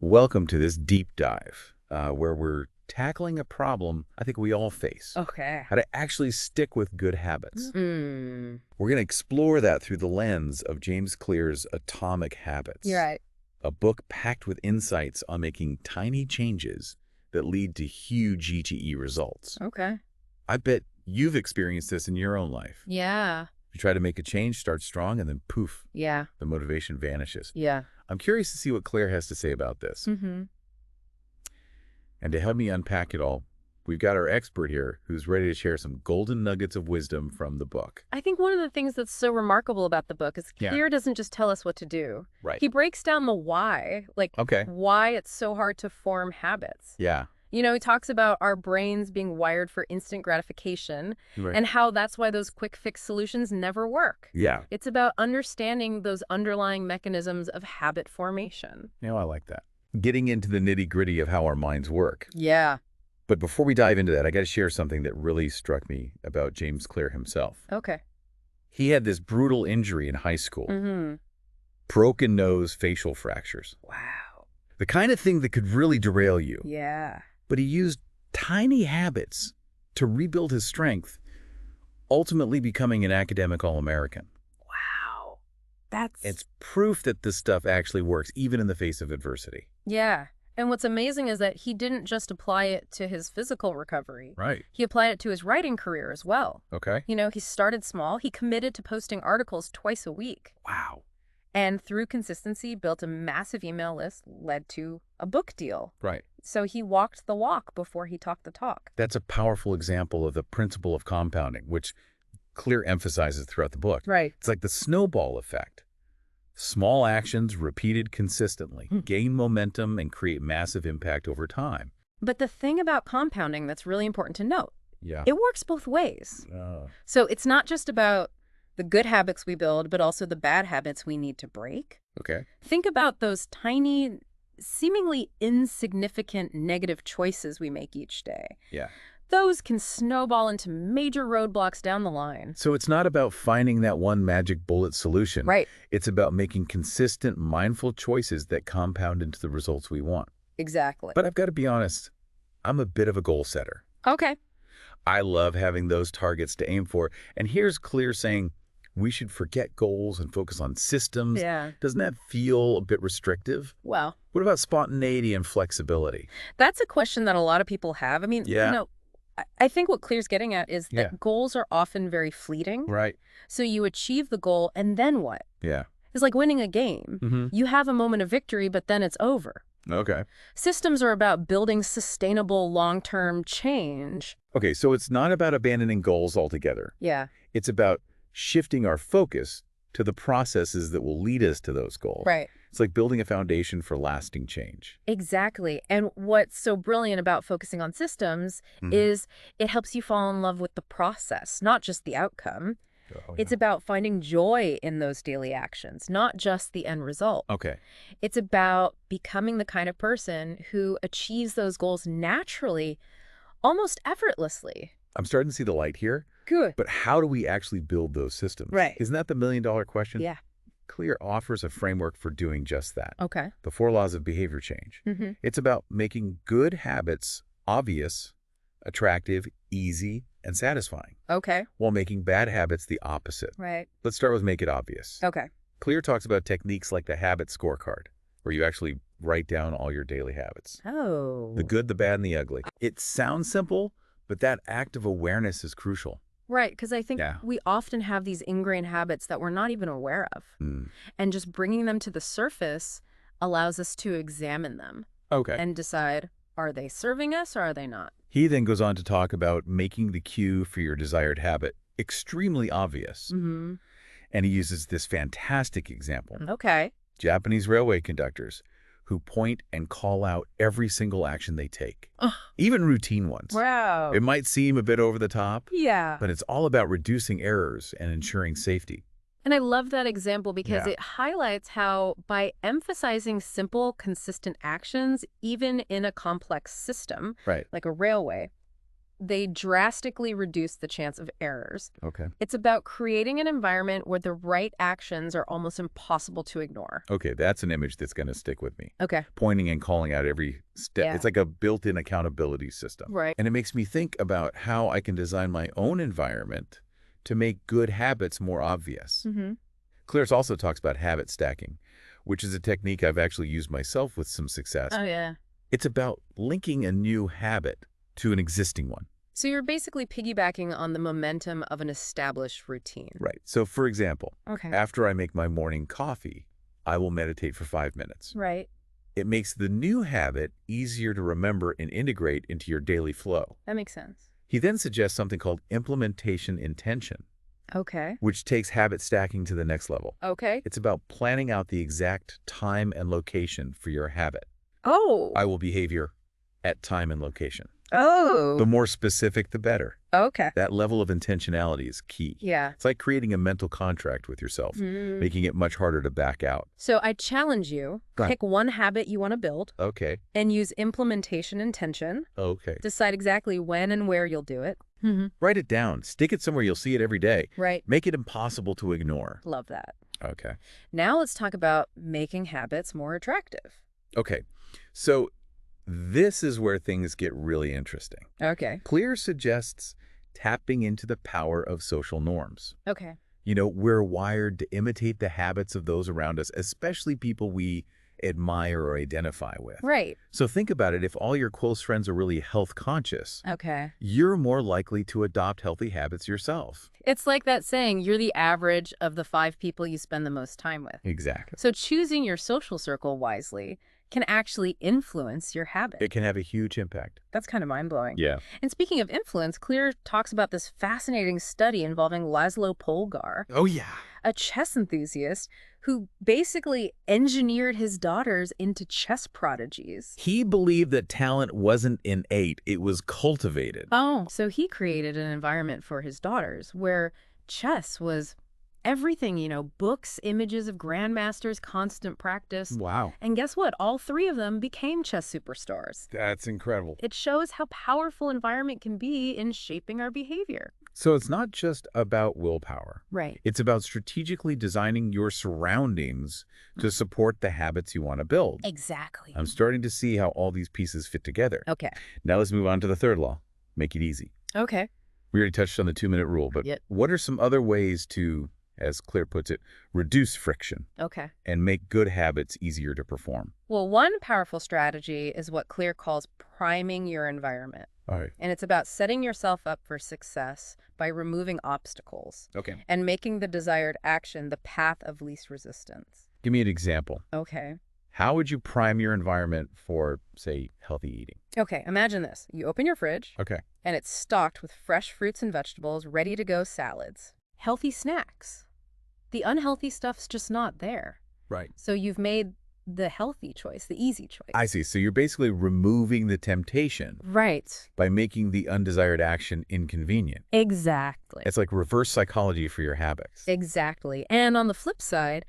Welcome to this deep dive where we're tackling a problem I think we all face. Okay. How to actually stick with good habits. Mm. We're going to explore that through the lens of James Clear's Atomic Habits. You're right. A book packed with insights on making tiny changes that lead to huge GTE results. Okay. I bet you've experienced this in your own life. Yeah. You try to make a change, start strong, and then poof, Yeah. the motivation vanishes. Yeah. I'm curious to see what Claire has to say about this. Mm-hmm. And to help me unpack it all, we've got our expert here who's ready to share some golden nuggets of wisdom from the book. I think one of the things that's so remarkable about the book is Yeah. Clear doesn't just tell us what to do. Right. He breaks down the why, like Okay. why it's so hard to form habits. Yeah. You know, he talks about our brains being wired for instant gratification Right. and how that's why those quick fix solutions never work. Yeah. It's about understanding those underlying mechanisms of habit formation. I like that. Getting into the nitty-gritty of how our minds work. Yeah. But before we dive into that, I got to share something that really struck me about James Clear himself. Okay. He had this brutal injury in high school. Mm-hmm. Broken nose, facial fractures. Wow. The kind of thing that could really derail you. Yeah. But he used tiny habits to rebuild his strength, ultimately becoming an academic All-American. Wow. That's... It's proof that this stuff actually works, even in the face of adversity. Yeah. And what's amazing is that he didn't just apply it to his physical recovery. Right. He applied it to his writing career as well. Okay. You know, he started small. He committed to posting articles twice a week. Wow. And through consistency, built a massive email list, led to a book deal. Right. So he walked the walk before he talked the talk. That's a powerful example of the principle of compounding, which Clear emphasizes throughout the book. Right. It's like the snowball effect. Small actions repeated consistently gain momentum and create massive impact over time. But the thing about compounding that's really important to note, Yeah. it works both ways. So it's not just about the good habits we build, but also the bad habits we need to break. Okay. Think about those tiny, seemingly insignificant negative choices we make each day. Yeah. Those can snowball into major roadblocks down the line. So it's not about finding that one magic bullet solution. Right. It's about making consistent, mindful choices that compound into the results we want. Exactly. But I've got to be honest, I'm a bit of a goal setter. Okay. I love having those targets to aim for. And here's Clear saying we should forget goals and focus on systems. Yeah. Doesn't that feel a bit restrictive? Well, What about spontaneity and flexibility? that's a question that a lot of people have. I mean, Yeah. you know, I think what Clear's getting at is that Yeah. goals are often very fleeting. Right. So you achieve the goal, and then what? Yeah. It's like winning a game. Mm-hmm. You have a moment of victory, but then it's over. Okay. Systems are about building sustainable long-term change. Okay, so it's not about abandoning goals altogether. Yeah. It's about shifting our focus to the processes that will lead us to those goals. Right. It's like building a foundation for lasting change. Exactly. And what's so brilliant about focusing on systems is it helps you fall in love with the process, not just the outcome. Oh, It's about finding joy in those daily actions, not just the end result. Okay. It's about becoming the kind of person who achieves those goals naturally, almost effortlessly. I'm starting to see the light here, Good. but how do we actually build those systems? Right. Isn't that the million-dollar question? Yeah. Clear offers a framework for doing just that. Okay. The 4 laws of behavior change. Mm-hmm. It's about making good habits obvious, attractive, easy, and satisfying, Okay. while making bad habits the opposite. Right. Let's start with make it obvious. Okay. Clear talks about techniques like the habit scorecard, where you actually write down all your daily habits. Oh. The good, the bad, and the ugly. It sounds simple, but that act of awareness is crucial. Right, because I think Yeah. we often have these ingrained habits that we're not even aware of. And just bringing them to the surface allows us to examine them Okay. and decide, are they serving us or are they not? He then goes on to talk about making the cue for your desired habit extremely obvious. Mm-hmm. And he uses this fantastic example. Okay. Japanese railway conductors who point and call out every single action they take, Ugh. even routine ones. Wow. It might seem a bit over the top, Yeah. but it's all about reducing errors and ensuring safety. And I love that example because Yeah. it highlights how by emphasizing simple, consistent actions, even in a complex system, Right. like a railway, they drastically reduce the chance of errors. Okay. It's about creating an environment where the right actions are almost impossible to ignore. Okay, that's an image that's going to stick with me. Okay. Pointing and calling out every step. Yeah. It's like a built-in accountability system. Right. And it makes me think about how I can design my own environment to make good habits more obvious. Mm-hmm. Clears also talks about habit stacking, which is a technique I've actually used myself with some success. Oh, yeah. It's about linking a new habit to an existing one. So you're basically piggybacking on the momentum of an established routine. Right. So, for example, Okay. after I make my morning coffee, I will meditate for 5 minutes. Right. It makes the new habit easier to remember and integrate into your daily flow. That makes sense. He then suggests something called implementation intention, Okay. which takes habit stacking to the next level. Okay. It's about planning out the exact time and location for your habit. Oh. I will behavior at time and location. Oh. The more specific, the better. Okay. That level of intentionality is key. Yeah. It's like creating a mental contract with yourself, making it much harder to back out. So I challenge you, Go ahead. pick one habit you want to build Okay. and use implementation intention. Okay. Decide exactly when and where you'll do it. Write it down. Stick it somewhere you'll see it every day. Right. Make it impossible to ignore. Love that. Okay. Now let's talk about making habits more attractive. Okay. So this is where things get really interesting. Okay. Clear suggests tapping into the power of social norms. Okay. You know, we're wired to imitate the habits of those around us, especially people we admire or identify with. Right. So think about it. If all your close friends are really health conscious, Okay. you're more likely to adopt healthy habits yourself. It's like that saying, you're the average of the 5 people you spend the most time with. Exactly. So choosing your social circle wisely can actually influence your habit. It can have a huge impact. That's kind of mind-blowing. Yeah. And speaking of influence, Clear talks about this fascinating study involving Laszlo Polgar, Oh, yeah. a chess enthusiast who basically engineered his daughters into chess prodigies. He believed that talent wasn't innate, it was cultivated. Oh. So he created an environment for his daughters where chess was everything, books, images of grandmasters, constant practice. Wow. And guess what? All 3 of them became chess superstars. That's incredible. It shows how powerful environment can be in shaping our behavior. So it's not just about willpower. Right. It's about strategically designing your surroundings to support the habits you want to build. Exactly. I'm starting to see how all these pieces fit together. Okay. Now let's move on to the third law. Make it easy. Okay. We already touched on the 2-minute rule, but Yep. what are some other ways to, as Claire puts it, reduce friction Okay. and make good habits easier to perform? Well, one powerful strategy is what Clear calls priming your environment. All right. And it's about setting yourself up for success by removing obstacles Okay. and making the desired action the path of least resistance. Give me an example. Okay. How would you prime your environment for, say, healthy eating? Okay, imagine this. You open your fridge, Okay. and it's stocked with fresh fruits and vegetables, ready-to-go salads, healthy snacks. The unhealthy stuff's just not there. Right. So you've made the healthy choice, the easy choice. I see. So you're basically removing the temptation Right. by making the undesired action inconvenient. Exactly. It's like reverse psychology for your habits. Exactly. And on the flip side,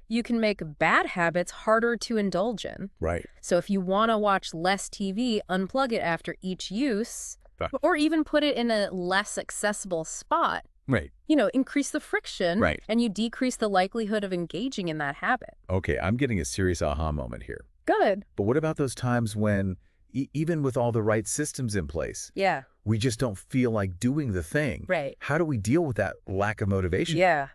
you can make bad habits harder to indulge in. Right. So if you want to watch less TV, unplug it after each use, Right. or even put it in a less accessible spot. Right. Increase the friction, Right. and you decrease the likelihood of engaging in that habit. Okay, I'm getting a serious aha moment here. Good. But what about those times when, even with all the right systems in place, Yeah. we just don't feel like doing the thing? Right. How do we deal with that lack of motivation? Yeah.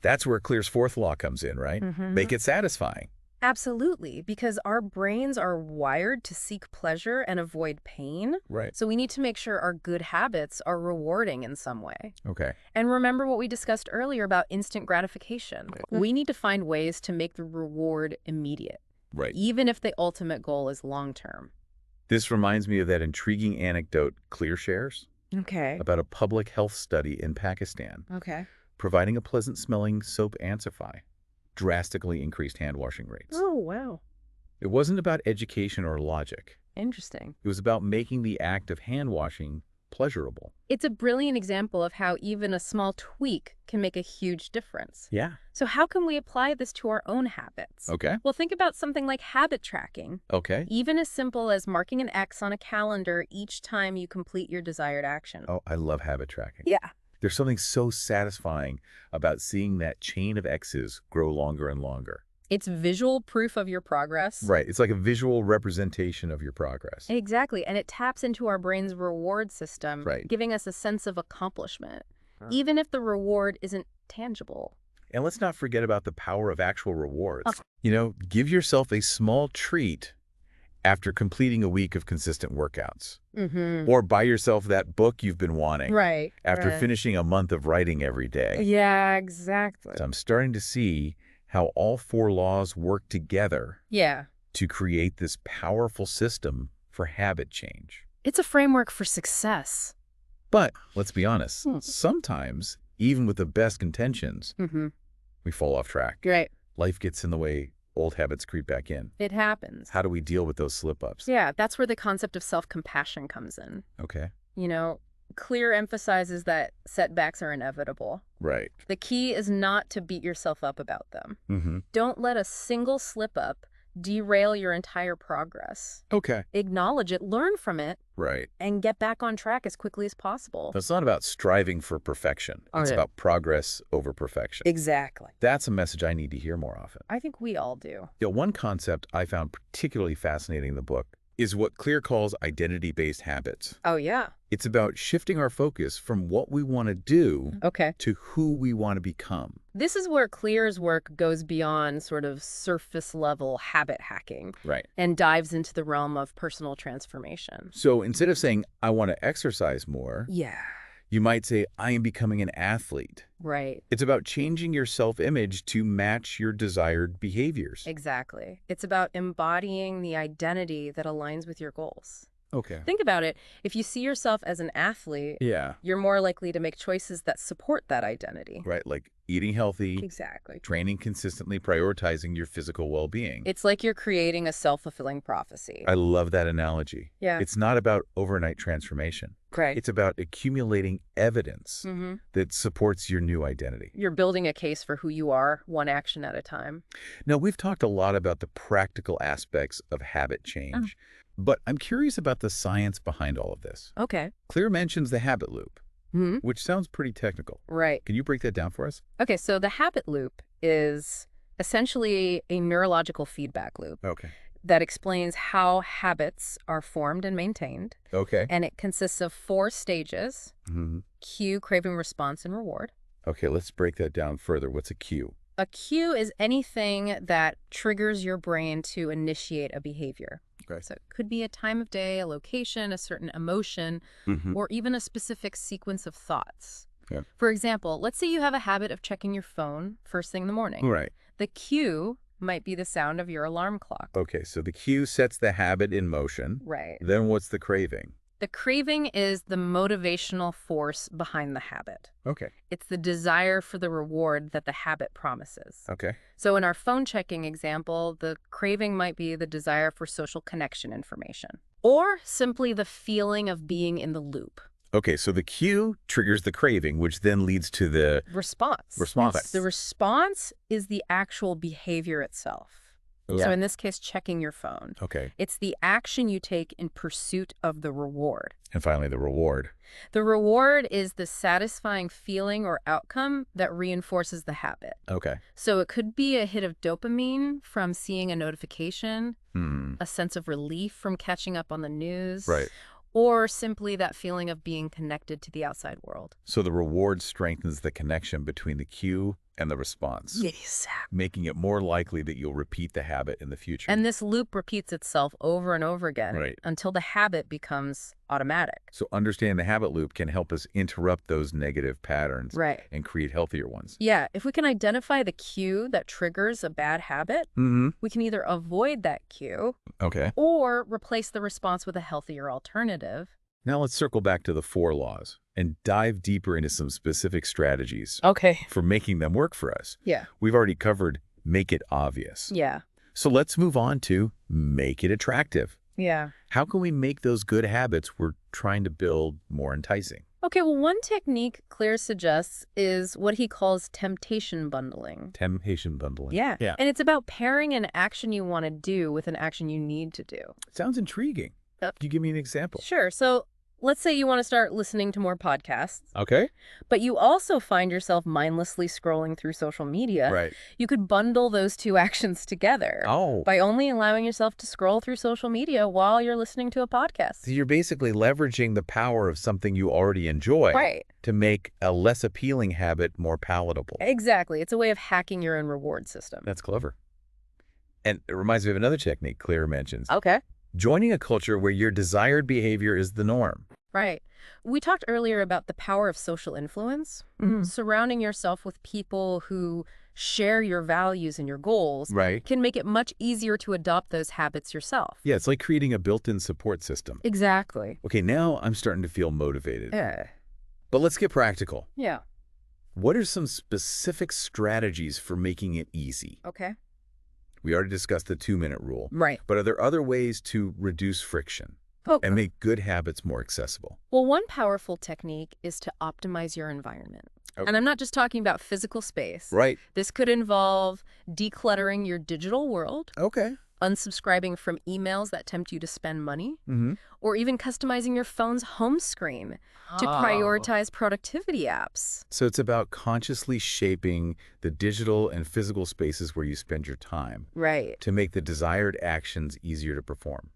That's where Clear's 4th law comes in, right? Make it satisfying. Absolutely, because our brains are wired to seek pleasure and avoid pain. Right. So we need to make sure our good habits are rewarding in some way. Okay. And remember what we discussed earlier about instant gratification. We need to find ways to make the reward immediate, Right. even if the ultimate goal is long-term. This reminds me of that intriguing anecdote Clear shares Okay. about a public health study in Pakistan. Okay. Providing a pleasant-smelling soap Ansify drastically increased hand-washing rates. Oh, wow. It wasn't about education or logic. Interesting. It was about making the act of hand-washing pleasurable. It's a brilliant example of how even a small tweak can make a huge difference. Yeah. So how can we apply this to our own habits? Okay. Well, think about something like habit tracking. Okay. Even as simple as marking an X on a calendar each time you complete your desired action. Oh, I love habit tracking. Yeah. There's something so satisfying about seeing that chain of X's grow longer and longer. It's visual proof of your progress. Right. It's like a visual representation of your progress. Exactly. And it taps into our brain's reward system, Right. giving us a sense of accomplishment, even if the reward isn't tangible. And let's not forget about the power of actual rewards. Okay. You know, give yourself a small treat after completing a week of consistent workouts. Mm-hmm. Or buy yourself that book you've been wanting. Right. After right. finishing a month of writing every day. Yeah, exactly. So I'm starting to see how all four laws work together Yeah. to create this powerful system for habit change. It's a framework for success. But let's be honest, sometimes, even with the best intentions, Mm-hmm. we fall off track. Right. Life gets in the way, old habits creep back in. It happens. How do we deal with those slip-ups? Yeah, that's where the concept of self-compassion comes in. Okay. You know, Clear emphasizes that setbacks are inevitable. Right. The key is not to beat yourself up about them. Mm-hmm. Don't let a single slip-up derail your entire progress. Okay. Acknowledge it, learn from it, Right. and get back on track as quickly as possible. It's not about striving for perfection. It's Okay. about progress over perfection. Exactly. That's a message I need to hear more often. I think we all do. You know, one concept I found particularly fascinating in the book is what Clear calls identity-based habits. Oh, yeah. It's about shifting our focus from what we want to do Okay. to who we want to become. This is where Clear's work goes beyond sort of surface-level habit hacking Right. and dives into the realm of personal transformation. So instead of saying, I want to exercise more, Yeah. you might say, I am becoming an athlete. Right. It's about changing your self-image to match your desired behaviors. Exactly. It's about embodying the identity that aligns with your goals. Okay. Think about it. If you see yourself as an athlete, Yeah. you're more likely to make choices that support that identity. Right. Like eating healthy, Exactly. training consistently, prioritizing your physical well-being. It's like you're creating a self-fulfilling prophecy. I love that analogy. Yeah. It's not about overnight transformation. Right. It's about accumulating evidence Mm-hmm. that supports your new identity. You're building a case for who you are, one action at a time. Now, we've talked a lot about the practical aspects of habit change, but I'm curious about the science behind all of this. Okay. Clear mentions the habit loop, Hmm. which sounds pretty technical. Right. Can you break that down for us? Okay, so the habit loop is essentially a neurological feedback loop Okay. that explains how habits are formed and maintained. Okay. And it consists of 4 stages: Mhm. cue, craving, response, and reward. Okay, let's break that down further. What's a cue? A cue is anything that triggers your brain to initiate a behavior. Okay. So it could be a time of day, a location, a certain emotion, Mhm. or even a specific sequence of thoughts. Yeah. For example, let's say you have a habit of checking your phone first thing in the morning. Right. The cue might be the sound of your alarm clock. Okay, so the cue sets the habit in motion. Right. Then what's the craving? The craving is the motivational force behind the habit. Okay. It's the desire for the reward that the habit promises. Okay. So in our phone checking example, the craving might be the desire for social connection information, or simply the feeling of being in the loop. Okay, so the cue triggers the craving, which then leads to the Response. response. Yes. The response is the actual behavior itself. Yeah. So in this case, checking your phone. Okay. It's the action you take in pursuit of the reward. And finally, the reward. The reward is the satisfying feeling or outcome that reinforces the habit. Okay. So it could be a hit of dopamine from seeing a notification, a sense of relief from catching up on the news, Right. or simply that feeling of being connected to the outside world. So the reward strengthens the connection between the cue and the response, Exactly. making it more likely that you'll repeat the habit in the future. And this loop repeats itself over and over again Right. until the habit becomes automatic. So understanding the habit loop can help us interrupt those negative patterns Right. and create healthier ones. Yeah, if we can identify the cue that triggers a bad habit, Mm-hmm. we can either avoid that cue Okay. or replace the response with a healthier alternative. Now let's circle back to the 4 laws and dive deeper into some specific strategies Okay. for making them work for us. Yeah. We've already covered make it obvious. Yeah. So let's move on to make it attractive. Yeah. How can we make those good habits we're trying to build more enticing? Okay, well, one technique Claire suggests is what he calls temptation bundling. Temptation bundling. Yeah. Yeah. And it's about pairing an action you want to do with an action you need to do. Sounds intriguing. Uh, Can you give me an example? Sure. So let's say you want to start listening to more podcasts, Okay. but you also find yourself mindlessly scrolling through social media. Right. You could bundle those two actions together Oh. by only allowing yourself to scroll through social media while you're listening to a podcast. So you're basically leveraging the power of something you already enjoy Right. to make a less appealing habit more palatable. Exactly. It's a way of hacking your own reward system. That's clever. And it reminds me of another technique Claire mentions. Okay. Joining a culture where your desired behavior is the norm. Right. We talked earlier about the power of social influence. Surrounding yourself with people who share your values and your goals Right. can make it much easier to adopt those habits yourself. Yeah, it's like creating a built-in support system. Exactly. Okay, now I'm starting to feel motivated. Yeah. But let's get practical. Yeah. What are some specific strategies for making it easy? Okay. We already discussed the 2-minute rule. Right. But are there other ways to reduce friction Okay. and make good habits more accessible? Well, one powerful technique is to optimize your environment. Okay. And I'm not just talking about physical space. Right. This could involve decluttering your digital world, Okay. unsubscribing from emails that tempt you to spend money, Mm-hmm. or even customizing your phone's home screen to prioritize productivity apps. So it's about consciously shaping the digital and physical spaces where you spend your time Right. to make the desired actions easier to perform.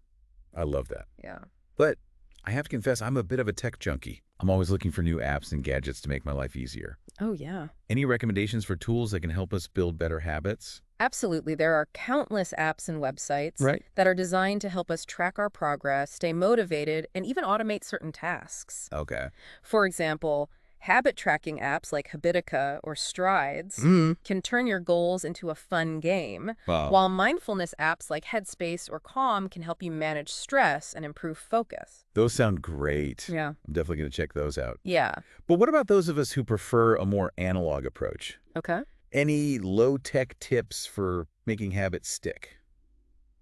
I love that. Yeah. But I have to confess, I'm a bit of a tech junkie. I'm always looking for new apps and gadgets to make my life easier. Oh, yeah. Any recommendations for tools that can help us build better habits? Absolutely. There are countless apps and websites Right. that are designed to help us track our progress, stay motivated, and even automate certain tasks. Okay. For example, habit tracking apps like Habitica or Strides can turn your goals into a fun game, Wow. while mindfulness apps like Headspace or Calm can help you manage stress and improve focus. Those sound great. Yeah. I'm definitely going to check those out. Yeah. But what about those of us who prefer a more analog approach? Okay. Any low-tech tips for making habits stick?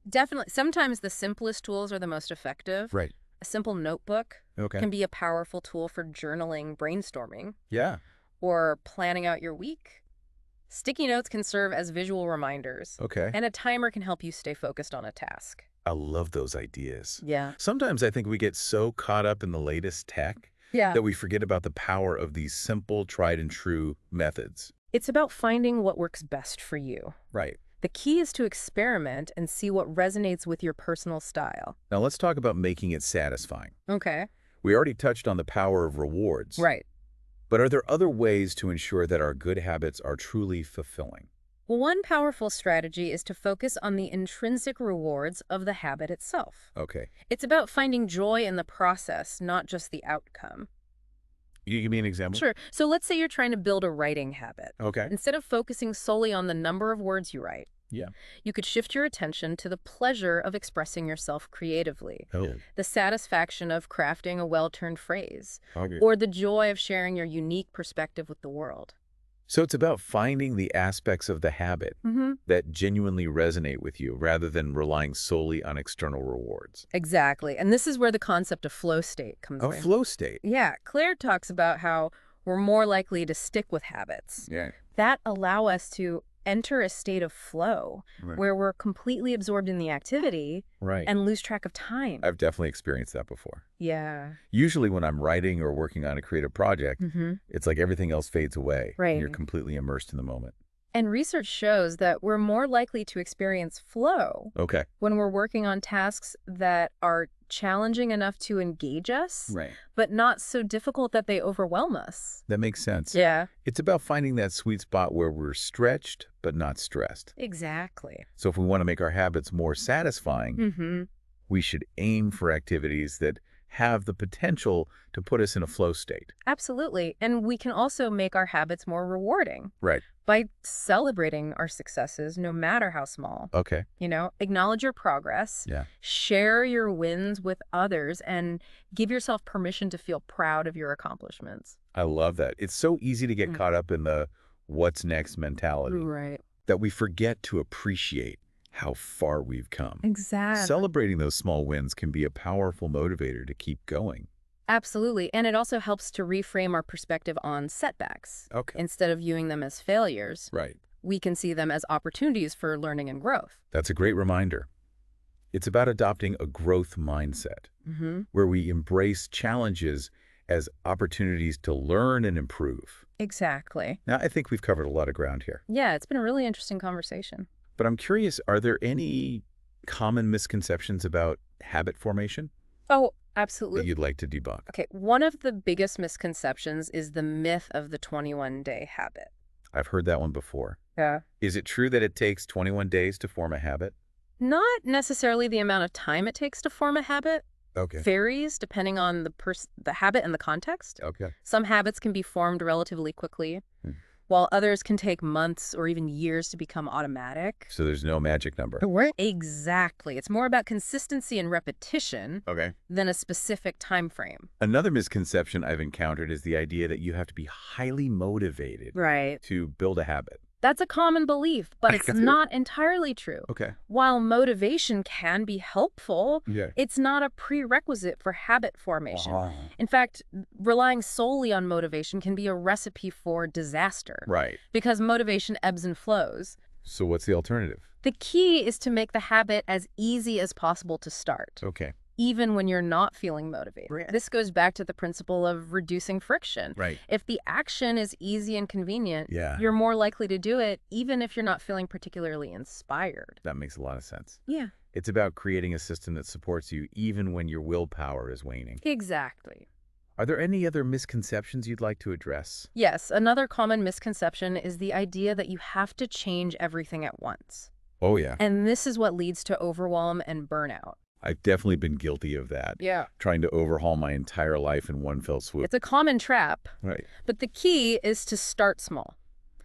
Definitely. Sometimes the simplest tools are the most effective. Right. A simple notebook Okay. can be a powerful tool for journaling, brainstorming, Yeah. or planning out your week. Sticky notes can serve as visual reminders, Okay. and a timer can help you stay focused on a task. I love those ideas. Yeah. Sometimes I think we get so caught up in the latest tech Yeah. that we forget about the power of these simple, tried and true methods. It's about finding what works best for you. Right. The key is to experiment and see what resonates with your personal style. Now let's talk about making it satisfying. Okay. We already touched on the power of rewards. Right. But are there other ways to ensure that our good habits are truly fulfilling? Well, one powerful strategy is to focus on the intrinsic rewards of the habit itself. Okay. It's about finding joy in the process, not just the outcome. You give me an example? Sure. So let's say you're trying to build a writing habit. Okay. Instead of focusing solely on the number of words you write, Yeah. you could shift your attention to the pleasure of expressing yourself creatively, Oh. the satisfaction of crafting a well-turned phrase, Okay. or the joy of sharing your unique perspective with the world. So it's about finding the aspects of the habit that genuinely resonate with you rather than relying solely on external rewards. Exactly. And this is where the concept of flow state comes A in. flow state. Yeah, Claire talks about how we're more likely to stick with habits Yeah. that allow us to enter a state of flow Right. where we're completely absorbed in the activity Right. and lose track of time. I've definitely experienced that before. Yeah. Usually when I'm writing or working on a creative project, it's like everything else fades away. Right. And you're completely immersed in the moment. And research shows that we're more likely to experience flow Okay. when we're working on tasks that are challenging enough to engage us, Right. but not so difficult that they overwhelm us. That makes sense. Yeah. It's about finding that sweet spot where we're stretched but not stressed. Exactly. So if we want to make our habits more satisfying, we should aim for activities that have the potential to put us in a flow state. Absolutely. And we can also make our habits more rewarding Right. by celebrating our successes, no matter how small. Okay. You know, acknowledge your progress, Yeah. share your wins with others, and give yourself permission to feel proud of your accomplishments. I love that. It's so easy to get caught up in the what's next mentality Right. that we forget to appreciate how far we've come. Exactly. Celebrating those small wins can be a powerful motivator to keep going. Absolutely. And it also helps to reframe our perspective on setbacks. Okay. Instead of viewing them as failures, Right. we can see them as opportunities for learning and growth. That's a great reminder. It's about adopting a growth mindset where we embrace challenges as opportunities to learn and improve. Exactly. Now, I think we've covered a lot of ground here. Yeah, it's been a really interesting conversation. But I'm curious, are there any common misconceptions about habit formation Oh, that absolutely. you'd like to debunk? Okay, one of the biggest misconceptions is the myth of the 21-day habit. I've heard that one before. Yeah. Is it true that it takes 21 days to form a habit? Not necessarily the amount of time it takes to form a habit. Okay. Varies depending on the habit and the context. Okay. Some habits can be formed relatively quickly, Hmm. while others can take months or even years to become automatic. So there's no magic number. Right. Exactly. It's more about consistency and repetition Okay. than a specific time frame. Another misconception I've encountered is the idea that you have to be highly motivated Right. to build a habit. That's a common belief, but I it's got it. not entirely true. Okay. While motivation can be helpful, Yeah. it's not a prerequisite for habit formation. Ah. In fact, relying solely on motivation can be a recipe for disaster. Right. Because motivation ebbs and flows. So what's the alternative? The key is to make the habit as easy as possible to start, Okay. even when you're not feeling motivated. Right. This goes back to the principle of reducing friction. Right. If the action is easy and convenient, Yeah. you're more likely to do it, even if you're not feeling particularly inspired. That makes a lot of sense. Yeah. It's about creating a system that supports you even when your willpower is waning. Exactly. Are there any other misconceptions you'd like to address? Yes, another common misconception is the idea that you have to change everything at once. Oh, yeah. And this is what leads to overwhelm and burnout. I've definitely been guilty of that. Yeah. Trying to overhaul my entire life in one fell swoop. It's a common trap, Right. but the key is to start small.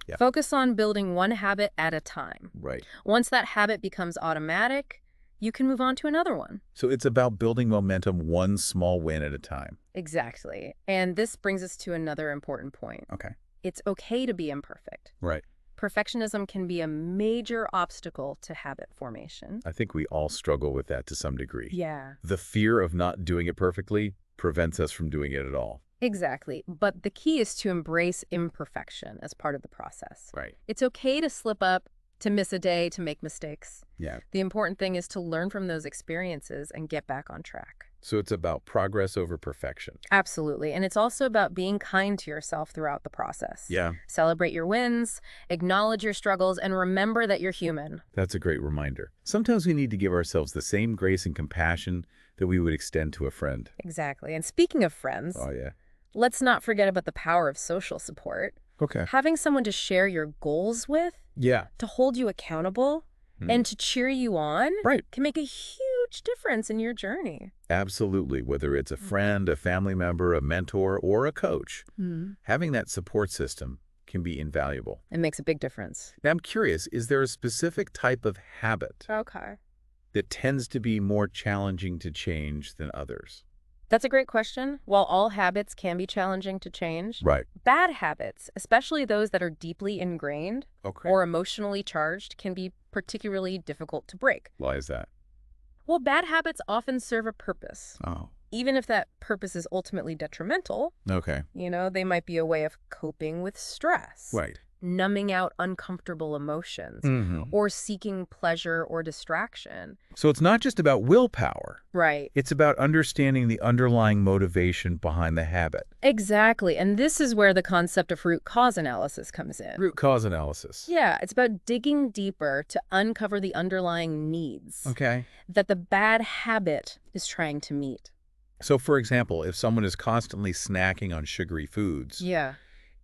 Yeah. Focus on building one habit at a time. Right. Once that habit becomes automatic, you can move on to another one. So it's about building momentum one small win at a time. Exactly. And this brings us to another important point. Okay. It's okay to be imperfect. Right. Perfectionism can be a major obstacle to habit formation. I think we all struggle with that to some degree. Yeah. The fear of not doing it perfectly prevents us from doing it at all. Exactly. But the key is to embrace imperfection as part of the process. Right. It's okay to slip up, to miss a day, to make mistakes. Yeah. The important thing is to learn from those experiences and get back on track. So it's about progress over perfection. Absolutely. And it's also about being kind to yourself throughout the process. Yeah. Celebrate your wins, acknowledge your struggles, and remember that you're human. That's a great reminder. Sometimes we need to give ourselves the same grace and compassion that we would extend to a friend. Exactly. And speaking of friends, Oh, yeah. let's not forget about the power of social support. Okay. Having someone to share your goals with, Yeah. to hold you accountable, and to cheer you on Right. can make a huge difference in your journey. Absolutely. Whether it's a friend, a family member, a mentor, or a coach, having that support system can be invaluable. It makes a big difference. Now, I'm curious, is there a specific type of habit Okay. that tends to be more challenging to change than others? That's a great question. While all habits can be challenging to change, Right. bad habits, especially those that are deeply ingrained Okay. or emotionally charged, can be particularly difficult to break. Why is that? Well, bad habits often serve a purpose. Oh. Even if that purpose is ultimately detrimental, Okay. they might be a way of coping with stress, Right. numbing out uncomfortable emotions, Mm-hmm. or seeking pleasure or distraction. So it's not just about willpower. Right. It's about understanding the underlying motivation behind the habit. Exactly. And this is where the concept of root cause analysis comes in. Root cause analysis. Yeah, it's about digging deeper to uncover the underlying needs Okay. that the bad habit is trying to meet. So, for example, if someone is constantly snacking on sugary foods, Yeah,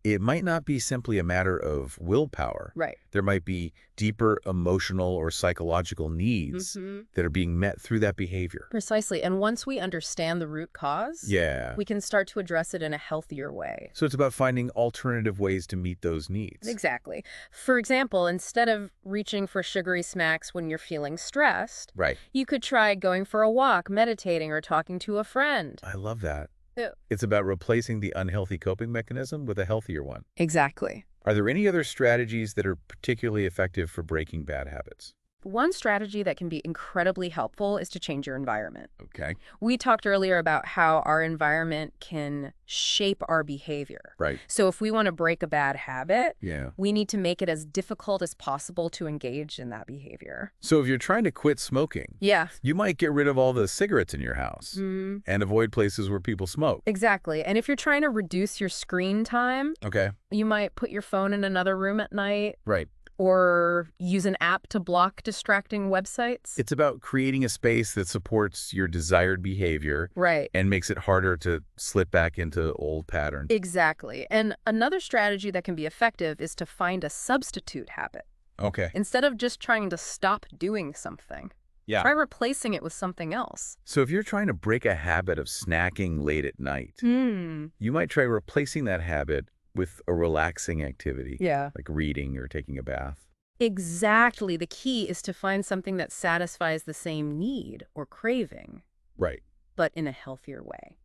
it might not be simply a matter of willpower. right. There might be deeper emotional or psychological needs that are being met through that behavior. Precisely. And once we understand the root cause, Yeah. we can start to address it in a healthier way. So it's about finding alternative ways to meet those needs. Exactly. For example, instead of reaching for sugary snacks when you're feeling stressed, Right. you could try going for a walk, meditating, or talking to a friend. I love that. Yeah. It's about replacing the unhealthy coping mechanism with a healthier one. Exactly. Are there any other strategies that are particularly effective for breaking bad habits? One strategy that can be incredibly helpful is to change your environment. Okay. We talked earlier about how our environment can shape our behavior. Right. So if we want to break a bad habit, Yeah. we need to make it as difficult as possible to engage in that behavior. So if you're trying to quit smoking, Yeah. you might get rid of all the cigarettes in your house and avoid places where people smoke. Exactly. And if you're trying to reduce your screen time, Okay. you might put your phone in another room at night Right. or use an app to block distracting websites. It's about creating a space that supports your desired behavior Right. and makes it harder to slip back into old patterns. Exactly. And another strategy that can be effective is to find a substitute habit. Okay. Instead of just trying to stop doing something, Yeah. try replacing it with something else. So if you're trying to break a habit of snacking late at night, you might try replacing that habit with a relaxing activity, Yeah. like reading or taking a bath. Exactly. The key is to find something that satisfies the same need or craving, Right. but in a healthier way.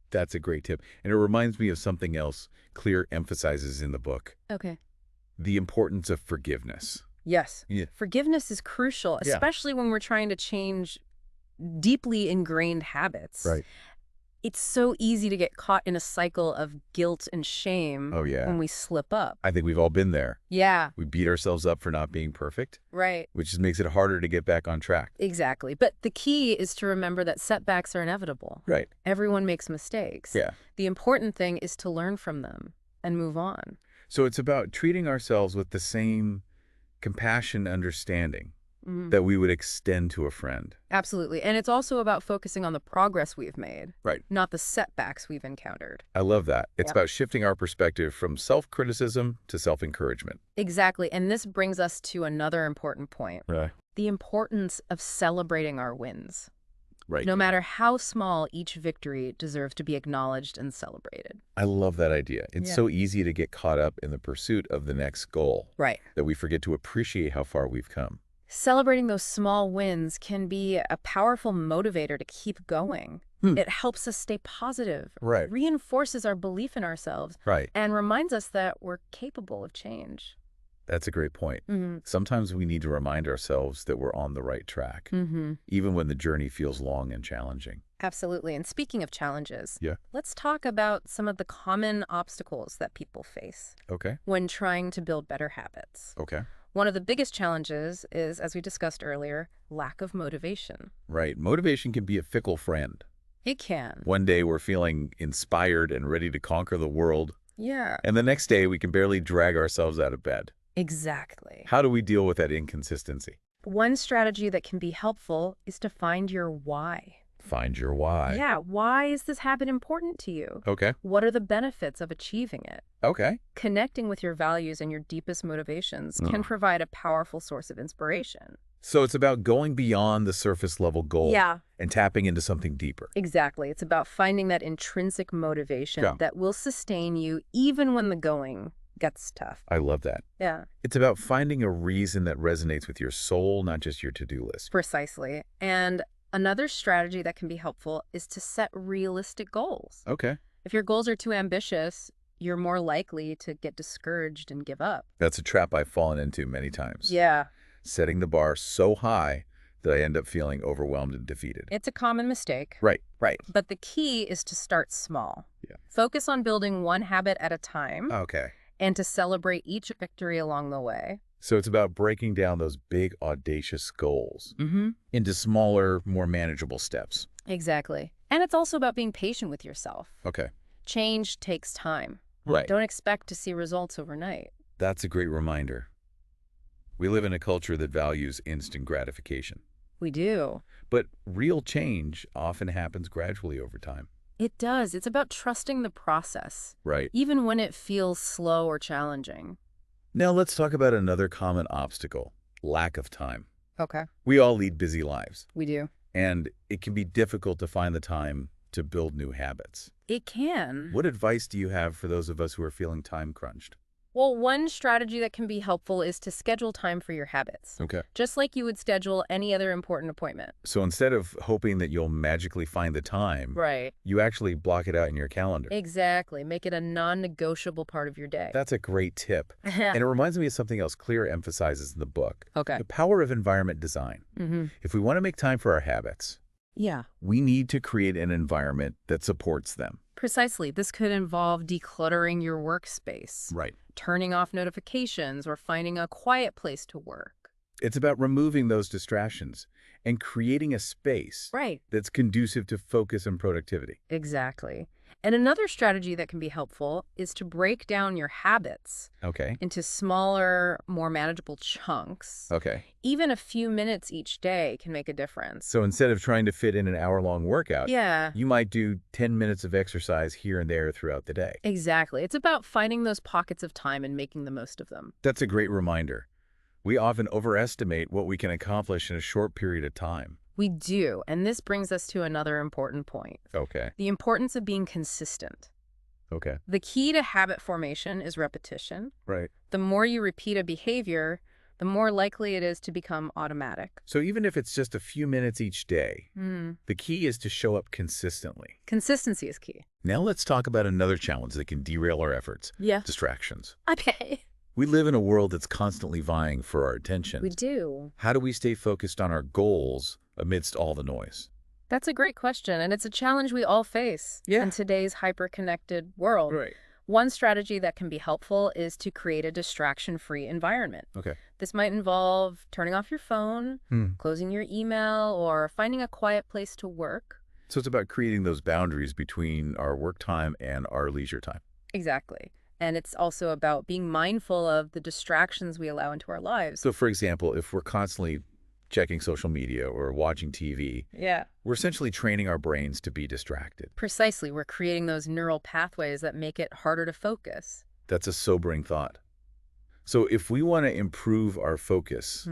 That's a great tip. And it reminds me of something else Clear emphasizes in the book, Okay. the importance of forgiveness. Yes. Yeah. Forgiveness is crucial, Yeah. especially when we're trying to change deeply ingrained habits. Right. It's so easy to get caught in a cycle of guilt and shame Oh, yeah. when we slip up. I think we've all been there. Yeah, We beat ourselves up for not being perfect, right. which just makes it harder to get back on track. Exactly. But the key is to remember that setbacks are inevitable. Right. Everyone makes mistakes. Yeah. The important thing is to learn from them and move on. So it's about treating ourselves with the same compassion, understanding that we would extend to a friend. Absolutely. And it's also about focusing on the progress we've made, Right. not the setbacks we've encountered. I love that. It's Yep. about shifting our perspective from self-criticism to self-encouragement. Exactly. And this brings us to another important point, Right. the importance of celebrating our wins. Right. No matter how small, each victory deserves to be acknowledged and celebrated. I love that idea. It's Yeah. so easy to get caught up in the pursuit of the next goal Right. that we forget to appreciate how far we've come. Celebrating those small wins can be a powerful motivator to keep going. It helps us stay positive, Right. reinforces our belief in ourselves, Right. and reminds us that we're capable of change. That's a great point. Sometimes we need to remind ourselves that we're on the right track, even when the journey feels long and challenging. Absolutely. And speaking of challenges, Yeah. let's talk about some of the common obstacles that people face Okay. when trying to build better habits. Okay. One of the biggest challenges is, as we discussed earlier, lack of motivation. Right. Motivation can be a fickle friend. It can. One day we're feeling inspired and ready to conquer the world, Yeah. and the next day we can barely drag ourselves out of bed. Exactly. How do we deal with that inconsistency? One strategy that can be helpful is to find your why. Find your why. Yeah, why is this habit important to you? Okay. What are the benefits of achieving it? Okay. Connecting with your values and your deepest motivations can provide a powerful source of inspiration. So it's about going beyond the surface level goal Yeah. and tapping into something deeper. Exactly. It's about finding that intrinsic motivation Yeah. that will sustain you even when the going gets tough. I love that. Yeah, It's about finding a reason that resonates with your soul, not just your to-do list. precisely. And another strategy that can be helpful is to set realistic goals. Okay. If your goals are too ambitious, you're more likely to get discouraged and give up. That's a trap I've fallen into many times. Yeah, Setting the bar so high that I end up feeling overwhelmed and defeated. it's a common mistake. Right. Right. But the key is to start small. Yeah. Focus on building one habit at a time Okay. and to celebrate each victory along the way. So it's about breaking down those big, audacious goals into smaller, more manageable steps. Exactly. And it's also about being patient with yourself. Okay. Change takes time. Right. Don't expect to see results overnight. That's a great reminder. We live in a culture that values instant gratification. We do. But real change often happens gradually over time. It does. It's about trusting the process, Right. even when it feels slow or challenging. Now let's talk about another common obstacle, lack of time. Okay. We all lead busy lives, We do. and it can be difficult to find the time to build new habits. It can. What advice do you have for those of us who are feeling time crunched? Well, one strategy that can be helpful is to schedule time for your habits, Okay. just like you would schedule any other important appointment. So instead of hoping that you'll magically find the time, Right. you actually block it out in your calendar. Exactly. Make it a non-negotiable part of your day. That's a great tip. And it reminds me of something else Clear emphasizes in the book. Okay. The power of environment design. Mm-hmm. If we want to make time for our habits, Yeah. we need to create an environment that supports them. Precisely. This could involve decluttering your workspace, Right. turning off notifications, or finding a quiet place to work. It's about removing those distractions and creating a space Right. that's conducive to focus and productivity. Exactly. And another strategy that can be helpful is to break down your habits Okay. into smaller, more manageable chunks. Okay. Even a few minutes each day can make a difference. So instead of trying to fit in an hour-long workout, Yeah, you might do 10 minutes of exercise here and there throughout the day. exactly. It's about finding those pockets of time and making the most of them. That's a great reminder. We often overestimate what we can accomplish in a short period of time. We do, and this brings us to another important point. Okay. The importance of being consistent. Okay. The key to habit formation is repetition. Right. The more you repeat a behavior, the more likely it is to become automatic. So even if it's just a few minutes each day, Mm. the key is to show up consistently. Consistency is key. Now let's talk about another challenge that can derail our efforts. Yeah. Distractions. Okay. We live in a world that's constantly vying for our attention. We do. How do we stay focused on our goals amidst all the noise? That's a great question, and it's a challenge we all face Yeah. in today's hyper-connected world. Right. One strategy that can be helpful is to create a distraction-free environment. Okay. This might involve turning off your phone, closing your email, or finding a quiet place to work. So it's about creating those boundaries between our work time and our leisure time. Exactly. And it's also about being mindful of the distractions we allow into our lives. So for example, if we're constantly checking social media or watching TV, Yeah. we're essentially training our brains to be distracted. Precisely. We're creating those neural pathways that make it harder to focus. That's a sobering thought. So if we want to improve our focus,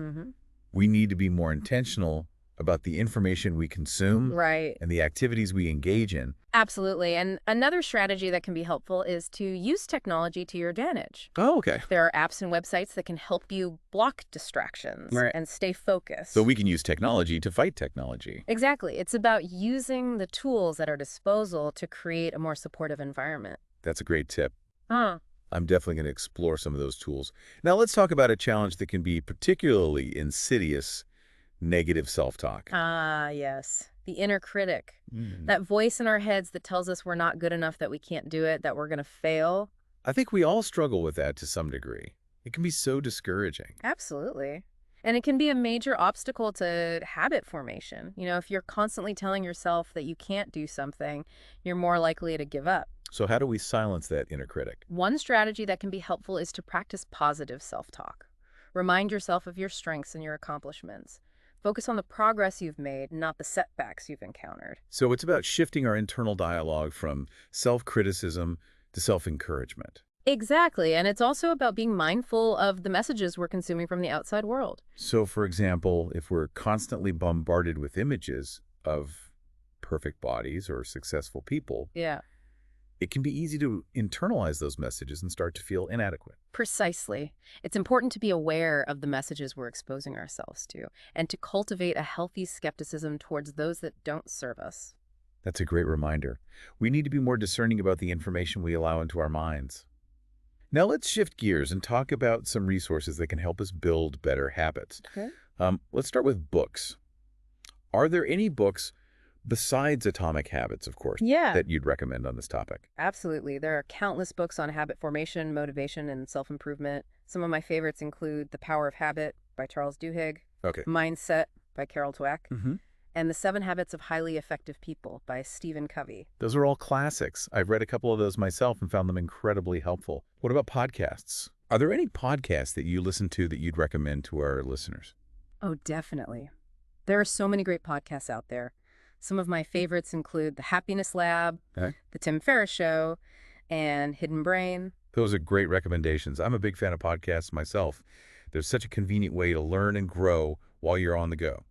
we need to be more intentional about the information we consume Right. and the activities we engage in. Absolutely. And another strategy that can be helpful is to use technology to your advantage. Oh, okay. There are apps and websites that can help you block distractions Right. and stay focused. So we can use technology to fight technology. Exactly. It's about using the tools at our disposal to create a more supportive environment. That's a great tip. Huh. I'm definitely going to explore some of those tools. Now let's talk about a challenge that can be particularly insidious: negative self-talk. Ah, yes. The inner critic. Mm. That voice in our heads that tells us we're not good enough, that we can't do it, that we're going to fail. I think we all struggle with that to some degree. It can be so discouraging. Absolutely. And it can be a major obstacle to habit formation. You know, if you're constantly telling yourself that you can't do something, you're more likely to give up. So how do we silence that inner critic? One strategy that can be helpful is to practice positive self-talk. Remind yourself of your strengths and your accomplishments. Focus on the progress you've made, not the setbacks you've encountered. So it's about shifting our internal dialogue from self-criticism to self-encouragement. Exactly. And it's also about being mindful of the messages we're consuming from the outside world. So, for example, if we're constantly bombarded with images of perfect bodies or successful people, Yeah. it can be easy to internalize those messages and start to feel inadequate. Precisely. It's important to be aware of the messages we're exposing ourselves to and to cultivate a healthy skepticism towards those that don't serve us. That's a great reminder. We need to be more discerning about the information we allow into our minds. Now let's shift gears and talk about some resources that can help us build better habits. Okay. Let's start with books. Are there any books besides Atomic Habits, of course, Yeah. that you'd recommend on this topic? Absolutely. There are countless books on habit formation, motivation, and self-improvement. Some of my favorites include The Power of Habit by Charles Duhigg, Okay. Mindset by Carol Dweck, Mm-hmm. and The 7 Habits of Highly Effective People by Stephen Covey. Those are all classics. I've read a couple of those myself and found them incredibly helpful. What about podcasts? Are there any podcasts that you listen to that you'd recommend to our listeners? Oh, definitely. There are so many great podcasts out there. Some of my favorites include The Happiness Lab, Okay. The Tim Ferriss Show, and Hidden Brain. Those are great recommendations. I'm a big fan of podcasts myself. There's such a convenient way to learn and grow while you're on the go.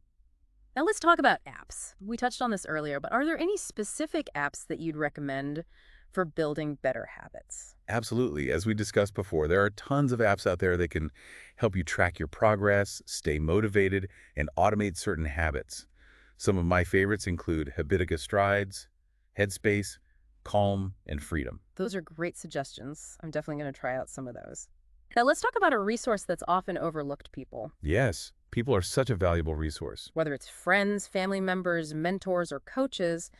Now let's talk about apps. We touched on this earlier, but are there any specific apps that you'd recommend for building better habits. Absolutely. As we discussed before, there are tons of apps out there that can help you track your progress, stay motivated, and automate certain habits. Some of my favorites include Habitica Strides, Headspace, Calm, and Freedom. Those are great suggestions. I'm definitely going to try out some of those. Now, let's talk about a resource that's often overlooked, people. Yes, people are such a valuable resource. Whether it's friends, family members, mentors, or coaches,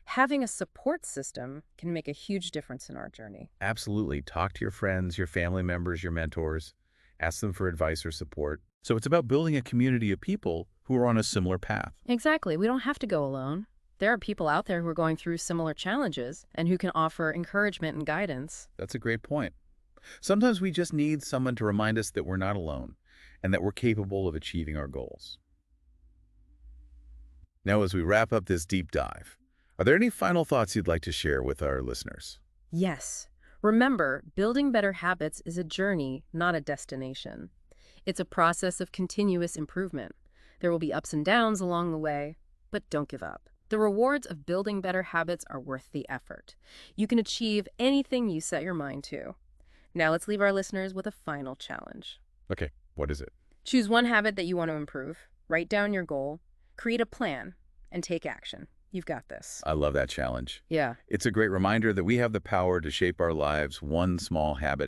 having a support system can make a huge difference in our journey. Absolutely. Talk to your friends, your family members, your mentors. Ask them for advice or support. So it's about building a community of people who are on a similar path. Exactly. We don't have to go alone. There are people out there who are going through similar challenges and who can offer encouragement and guidance. That's a great point. Sometimes we just need someone to remind us that we're not alone and that we're capable of achieving our goals. Now, as we wrap up this deep dive, are there any final thoughts you'd like to share with our listeners? Yes. Remember, building better habits is a journey, not a destination. It's a process of continuous improvement. There will be ups and downs along the way, but don't give up. The rewards of building better habits are worth the effort. You can achieve anything you set your mind to. Now let's leave our listeners with a final challenge. Okay, what is it? Choose one habit that you want to improve, write down your goal, create a plan, and take action. You've got this. I love that challenge. Yeah. It's a great reminder that we have the power to shape our lives one small habit